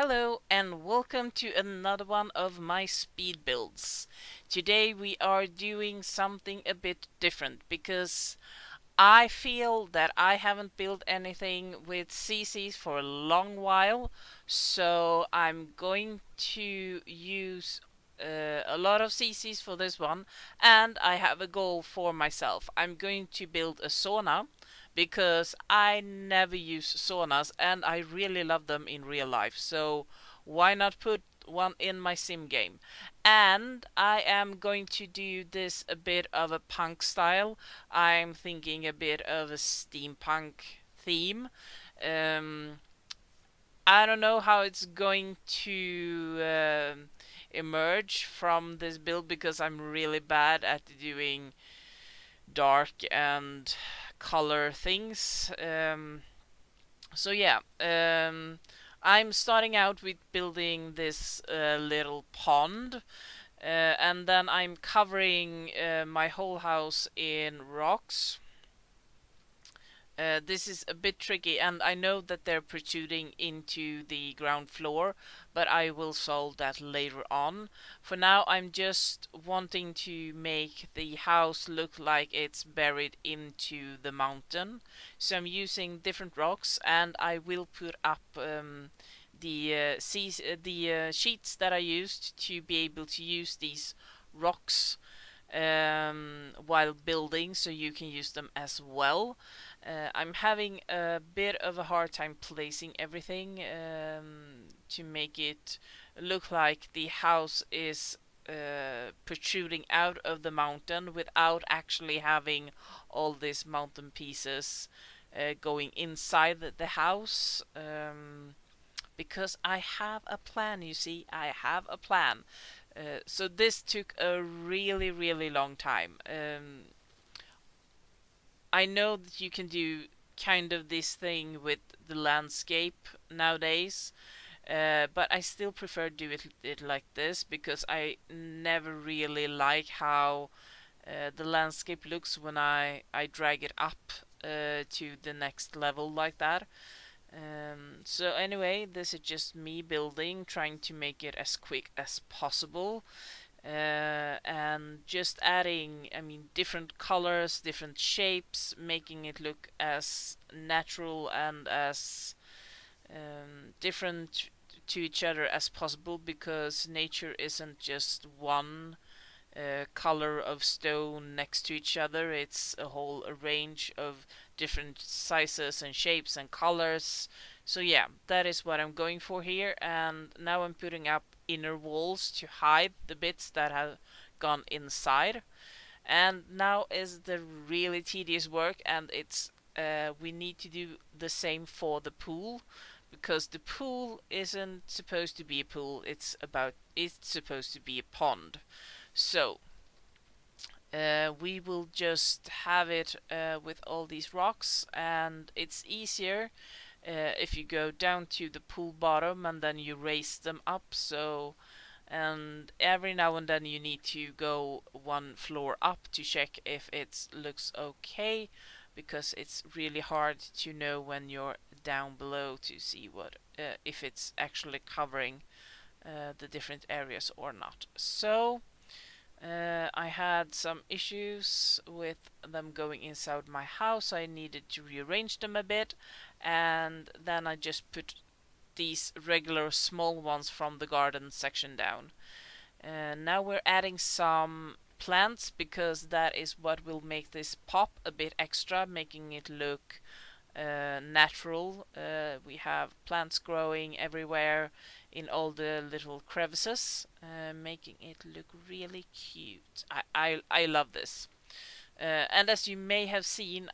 Hello and welcome to another one of my speed builds. Today we are doing something a bit different because I feel that I haven't built anything with CCs for a long while, so I'm going to use a lot of CCs for this one, and I have a goal for myself. I'm going to build a sauna because I never use saunas and I really love them in real life, so why not put one in my sim game? And I am going to do this a bit of a punk style. I'm thinking a bit of a steampunk theme. Um, I don't know how it's going to emerge from this build because I'm really bad at doing dark and color things. So yeah, I'm starting out with building this little pond, and then I'm covering my whole house in rocks. This is a bit tricky, and I know that they're protruding into the ground floor, but I will solve that later on. For now, I'm just wanting to make the house look like it's buried into the mountain. So I'm using different rocks, and I will put up the sheets that I used to be able to use these rocks while building, so you can use them as well. I'm having a bit of a hard time placing everything to make it look like the house is protruding out of the mountain without actually having all these mountain pieces going inside the house. Because I have a plan, you see, I have a plan. So this took a really, really long time. I know that you can do kind of this thing with the landscape nowadays, but I still prefer do it like this because I never really like how the landscape looks when I drag it up to the next level like that. So anyway, this is just me building, trying to make it as quick as possible, and just adding, I mean, different colors, different shapes, making it look as natural and as different to each other as possible, because nature isn't just one color of stone next to each other. It's a whole range of different sizes and shapes and colors. So yeah, that is what I'm going for here. And now I'm putting up inner walls to hide the bits that have gone inside. And now is the really tedious work, and it's we need to do the same for the pool, because the pool isn't supposed to be a pool. It's supposed to be a pond. So we will just have it with all these rocks, and it's easier if you go down to the pool bottom and then you raise them up. So, and every now and then you need to go one floor up to check if it looks okay, because it's really hard to know when you're down below to see what if it's actually covering the different areas or not. So I had some issues with them going inside my house. I needed to rearrange them a bit, and then I just put these regular small ones from the garden section down. And now we're adding some plants, because that is what will make this pop a bit extra, making it look natural. We have plants growing everywhere in all the little crevices, making it look really cute. I love this. And as you may have seen,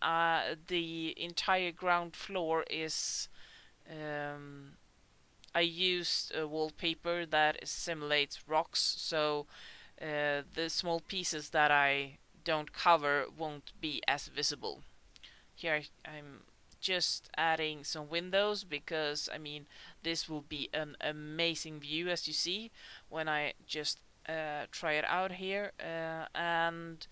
the entire ground floor is. I used a wallpaper that simulates rocks, so the small pieces that I don't cover won't be as visible. Here I'm just adding some windows, because I mean, this will be an amazing view, as you see when I just try it out here. And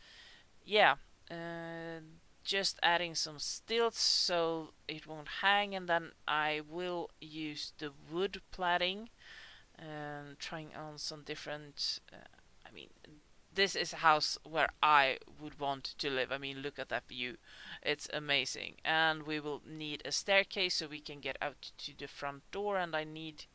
yeah, uh, just adding some stilts so it won't hang, and then I will use the wood plating and trying on some different. I mean, this is a house where I would want to live. I mean, look at that view. It's amazing. And we will need a staircase so we can get out to the front door, and I need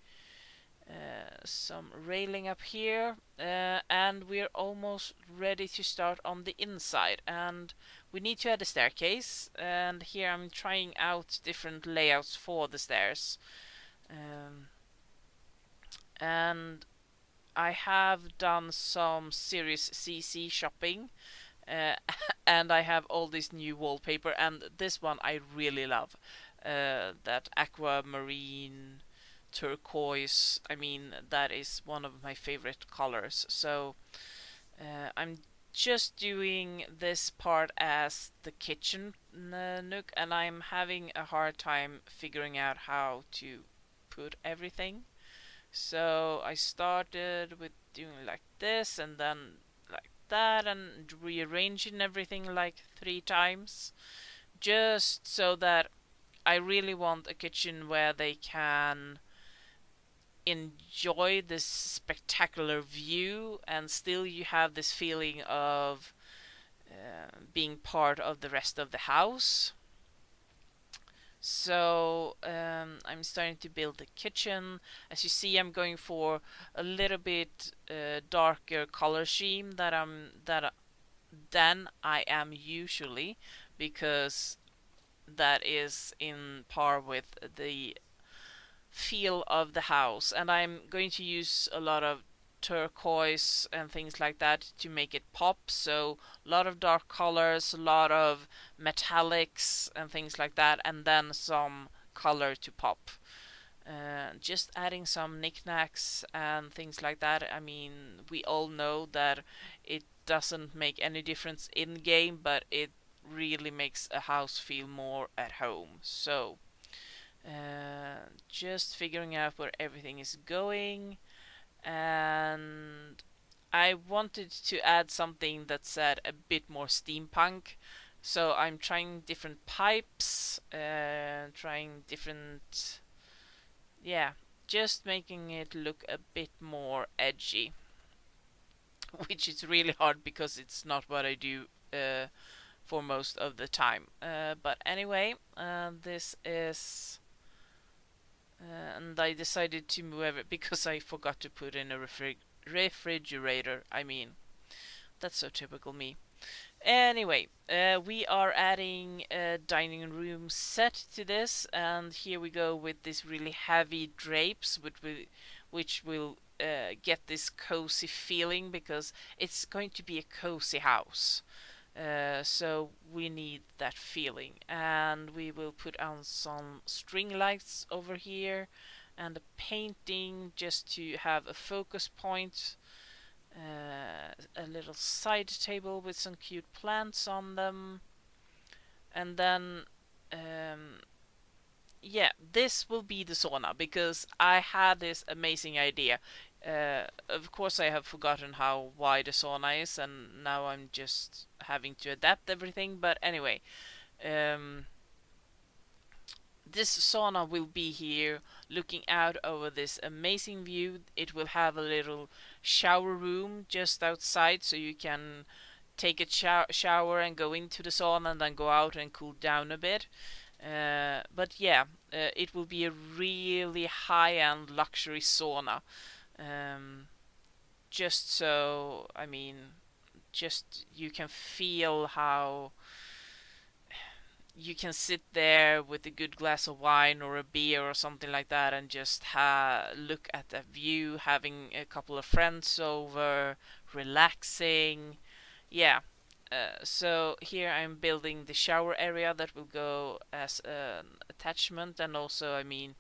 some railing up here. And we're almost ready to start on the inside. And we need to add a staircase. And here I'm trying out different layouts for the stairs. And I have done some serious CC shopping, uh, and I have all this new wallpaper, and this one I really love. That aquamarine turquoise. I mean, that is one of my favorite colors. So I'm just doing this part as the kitchen nook, and I'm having a hard time figuring out how to put everything. So I started with doing like this and then like that and rearranging everything like 3 times just so that I really want a kitchen where they can enjoy this spectacular view and still you have this feeling of being part of the rest of the house. So I'm starting to build the kitchen. As you see, I'm going for a little bit darker color scheme than I am usually, because that is in par with the feel of the house. And I'm going to use a lot of turquoise and things like that to make it pop. So a lot of dark colors, a lot of metallics and things like that, and then some color to pop. Just adding some knickknacks and things like that. I mean, we all know that it doesn't make any difference in game, but it really makes a house feel more at home. So, just figuring out where everything is going, and I wanted to add something that said a bit more steampunk. So I'm trying different pipes, trying different, yeah, just making it look a bit more edgy, which is really hard because it's not what I do for most of the time. But anyway, this is. And I decided to move it because I forgot to put in a refrigerator. I mean, that's so typical me. Anyway, we are adding a dining room set to this, and here we go with this really heavy drapes, which will get this cozy feeling because it's going to be a cozy house. So we need that feeling, and we will put on some string lights over here and a painting just to have a focus point. A little side table with some cute plants on them, and then yeah, this will be the sauna because I had this amazing idea. Of course, I have forgotten how wide a sauna is, and now I'm just having to adapt everything. But anyway, um, this sauna will be here looking out over this amazing view. It will have a little shower room just outside so you can take a shower and go into the sauna and then go out and cool down a bit. But yeah, it will be a really high-end luxury sauna. Um, just so, I mean, just you can feel how you can sit there with a good glass of wine or a beer or something like that and just look at the view, having a couple of friends over, relaxing. Yeah. So here I'm building the shower area that will go as an attachment, and also, I mean,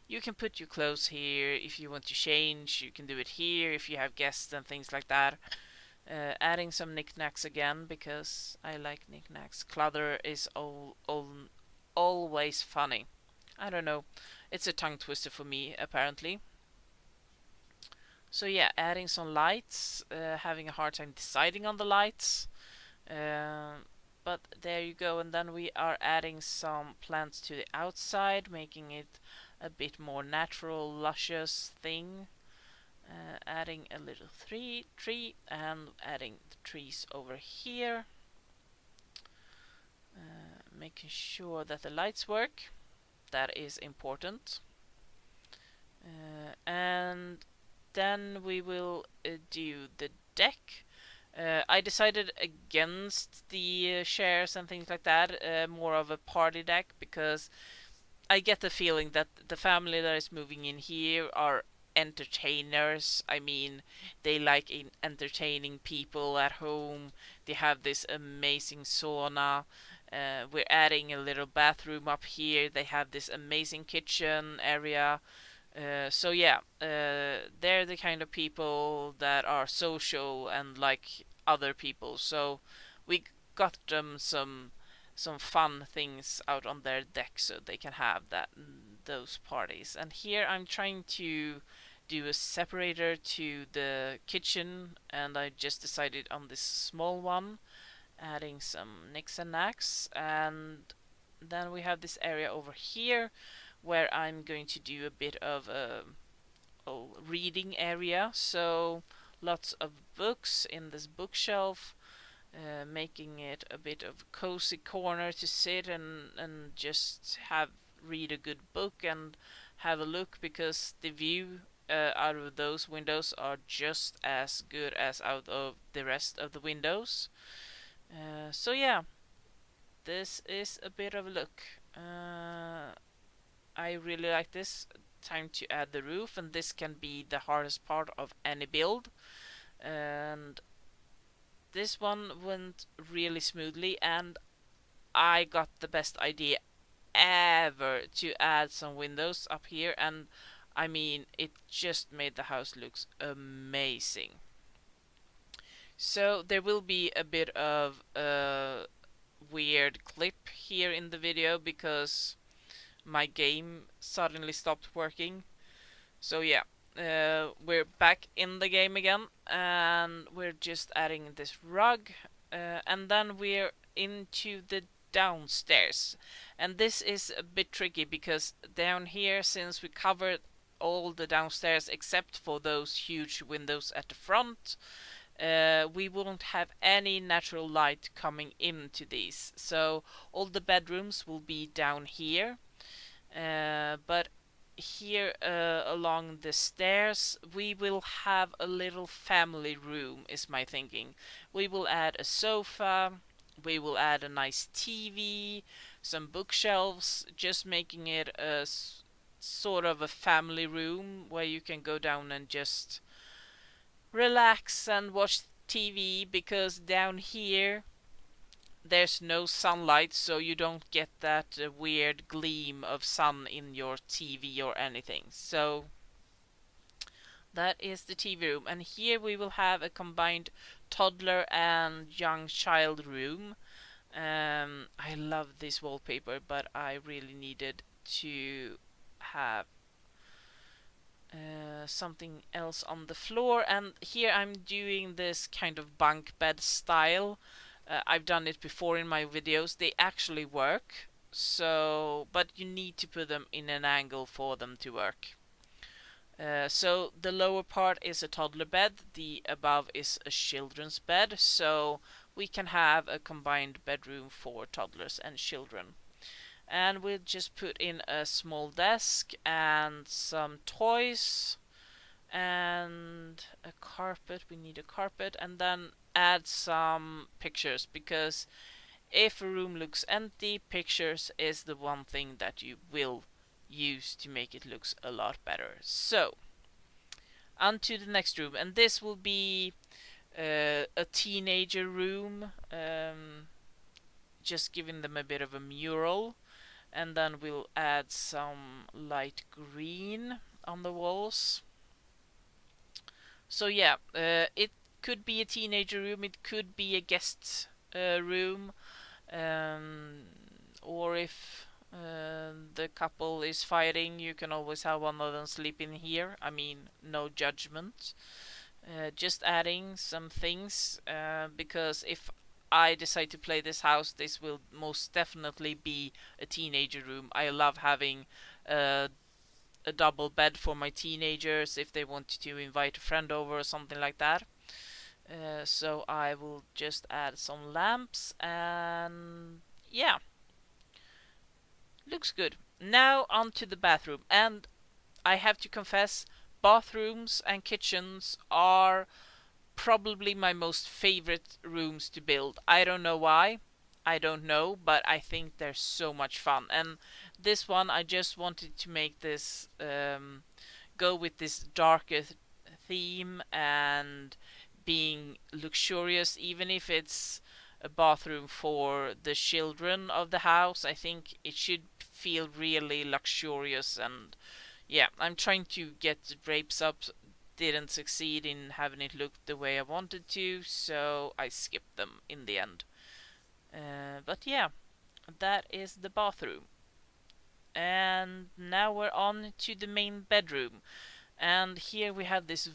you can put your clothes here if you want to change. You can do it here if you have guests and things like that. Adding some knickknacks again because I like knickknacks. Clutter is always funny. I don't know. It's a tongue twister for me, apparently. So yeah, adding some lights. Having a hard time deciding on the lights. Uh, but there you go. And then we are adding some plants to the outside, making it a bit more natural, luscious thing. Adding a little tree and adding the trees over here. Making sure that the lights work. That is important. And then we will do the deck. I decided against the chairs and things like that, more of a party deck, because I get the feeling that the family that is moving in here are entertainers. I mean, they like entertaining people at home. They have this amazing sauna. We're adding a little bathroom up here. They have this amazing kitchen area. So yeah, they're the kind of people that are social and like other people. So we got them some fun things out on their deck so they can have those parties. And here I'm trying to do a separator to the kitchen, and I just decided on this small one, adding some nicks and knacks. And then we have this area over here where I'm going to do a bit of a reading area. So lots of books in this bookshelf, making it a bit of a cozy corner to sit and just read a good book and have a look, because the view out of those windows are just as good as out of the rest of the windows. So yeah, this is a bit of a look. I really like this. Time to add the roof, and this can be the hardest part of any build. And this one went really smoothly, and I got the best idea ever to add some windows up here, and I mean, it just made the house look amazing. So there will be a bit of a weird clip here in the video because my game suddenly stopped working. So yeah, we're back in the game again, and we're just adding this rug, and then we're into the downstairs. And this is a bit tricky because down here, since we covered all the downstairs except for those huge windows at the front, we won't have any natural light coming into these. So all the bedrooms will be down here. But here along the stairs we will have a little family room, is my thinking. We will add a sofa, we will add a nice TV, some bookshelves, just making it a sort of a family room where you can go down and just relax and watch TV, because down here there's no sunlight, so you don't get that weird gleam of sun in your TV or anything. So that is the TV room, and here we will have a combined toddler and young child room. I love this wallpaper, but I really needed to have something else on the floor, and here I'm doing this kind of bunk bed style. I've done it before in my videos. They actually work, so but you need to put them in an angle for them to work. So the lower part is a toddler bed, the above is a children's bed, so we can have a combined bedroom for toddlers and children. And we'll just put in a small desk and some toys and a carpet. We need a carpet, and then add some pictures, because if a room looks empty, pictures is the one thing that you will use to make it look a lot better. So on to the next room, and this will be a teenager room, just giving them a bit of a mural, and then we'll add some light green on the walls. So yeah, it could be a teenager room, it could be a guest room, or if the couple is fighting, you can always have one of them sleep in here. I mean, no judgment. Just adding some things, because if I decide to play this house, this will most definitely be a teenager room. I love having uh, a double bed for my teenagers if they want to invite a friend over or something like that. So I will just add some lamps and yeah, looks good. Now onto the bathroom, and I have to confess, bathrooms and kitchens are probably my most favorite rooms to build. I don't know why. I don't know, but I think they're so much fun. And this one, I just wanted to make this go with this darker theme and being luxurious, even if it's a bathroom for the children of the house. I think it should feel really luxurious, and yeah, I'm trying to get the drapes up. Didn't succeed in having it look the way I wanted to, so I skipped them in the end. But yeah, that is the bathroom. And now we're on to the main bedroom. And here we have this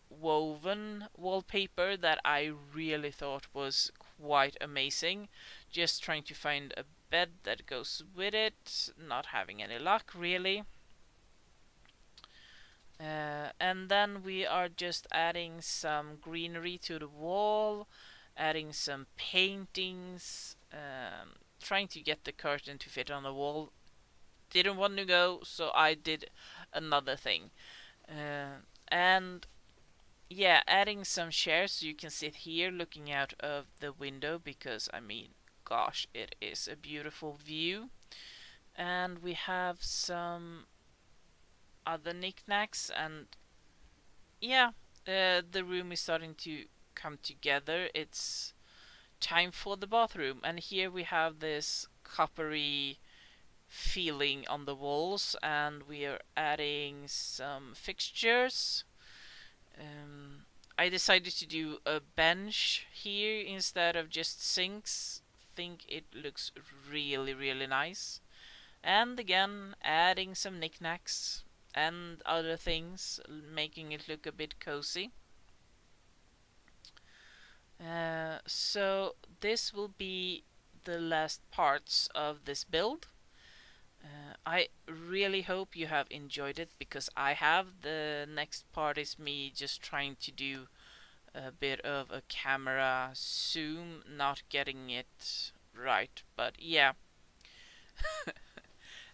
woven wallpaper that I really thought was quite amazing. Just trying to find a bed that goes with it, not having any luck really. And then we are just adding some greenery to the wall, adding some paintings, trying to get the curtain to fit on the wall. Didn't want to go, so I did another thing. And yeah, adding some chairs so you can sit here looking out of the window because, I mean, gosh, it is a beautiful view. And we have some other knickknacks, and yeah, the room is starting to come together. It's time for the bathroom, and here we have this coppery feeling on the walls, and we are adding some fixtures. Um, I decided to do a bench here instead of just sinks. Think it looks really, really nice. And again, adding some knickknacks and other things, making it look a bit cozy. So this will be the last parts of this build. I really hope you have enjoyed it because I have. The next part is me just trying to do a bit of a camera zoom, not getting it right, but yeah.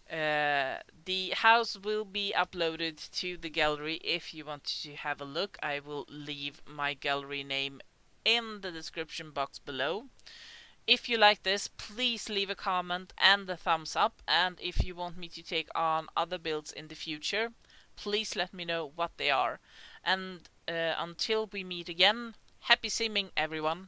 The house will be uploaded to the gallery if you want to have a look. I will leave my gallery name in the description box below. If you like this, please leave a comment and a thumbs up, and if you want me to take on other builds in the future, please let me know what they are. And until we meet again, happy simming everyone!